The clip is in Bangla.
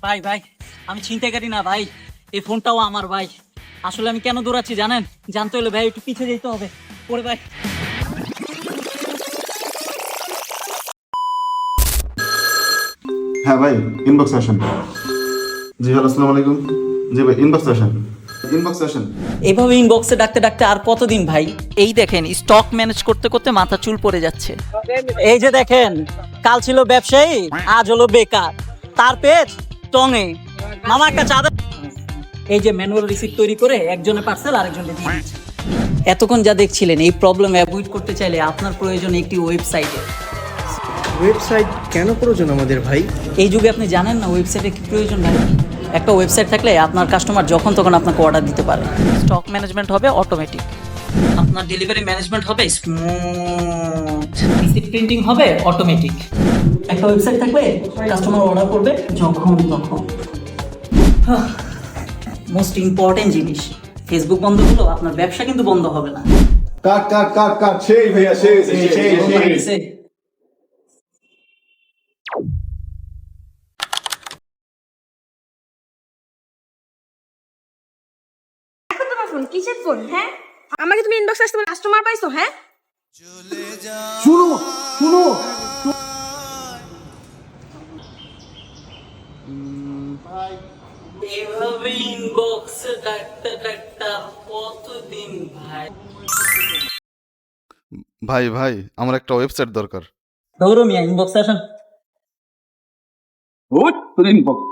ভাই ভাই আমি ছিনতাইকারী না ভাই, এই ফোনটাও আমার ভাই। আসলে আমি কেন দৌড়াচ্ছি জানেন? জানতে হলে ভাই একটু পিছিয়ে যেতে হবে। পরে ভাই হ্যাঁ ভাই, ইনবক্সে আসেন। জি হ্যালো, আসসালামু আলাইকুম। জি ভাই, ইনবক্সে আসেন, ইনবক্সে আসেন। এইভাবে ইনবক্সে ডাকতে ডাকতে আর কতদিন ভাই? এই দেখেন স্টক ম্যানেজ করতে করতে মাথা চুল পড়ে যাচ্ছে। এই যে দেখেন, কাল ছিল ব্যবসায়ী, আজ হলো বেকার। তার পেজ টঙে। মামা একটা চা দেন। এই যে ম্যানুয়াল রিসিপ্ট তৈরি করে একজনের পার্সেল আরেকজনকে দিয়ে দিচ্ছে। এতক্ষণ যা দেখছিলেন, এই প্রবলেম অ্যাভয়েড করতে চাইলে আপনার প্রয়োজন একটি ওয়েবসাইটে। ওয়েবসাইট কেন প্রয়োজন আমাদের ভাই? এই যুগে আপনি জানেন না ওয়েবসাইটে কি প্রয়োজন ভাই? একটা ওয়েবসাইট থাকলে আপনার কাস্টমার যখন তখন আপনাকে অর্ডার দিতে পারে। স্টক ম্যানেজমেন্ট হবে অটোমেটিক, আপনার ডেলিভারি ম্যানেজমেন্ট হবে স্মুথ, রিসিপ্ট প্রিন্টিং হবে অটোমেটিক। একটা ওয়েবসাইট থাকলে কাস্টমার অর্ডার করবে যখন তখন। মোস্ট ইম্পর্টেন্ট জিনিস, ফেসবুক বন্ধ হলো আপনার ব্যবসা কিন্তু বন্ধ হবে না। কাট কাট কাট কাট, সেই ভাইয়া, সেই। তোমার ফোন কিসের ফোন? হ্যাঁ, আমাকে তুমি ইনবক্স আসতে বলে কাস্টমার পাইছো? হ্যাঁ, শুনো শুনো, এভাবে ইনবক্সে ডাক্তার ডাক্তার কতদিন ভাই? ভাই ভাই আমার একটা ওয়েবসাইট দরকার। দৌড়ো মিয়া, ইনবক্সে আসেন। ওই তোর ইনবক্স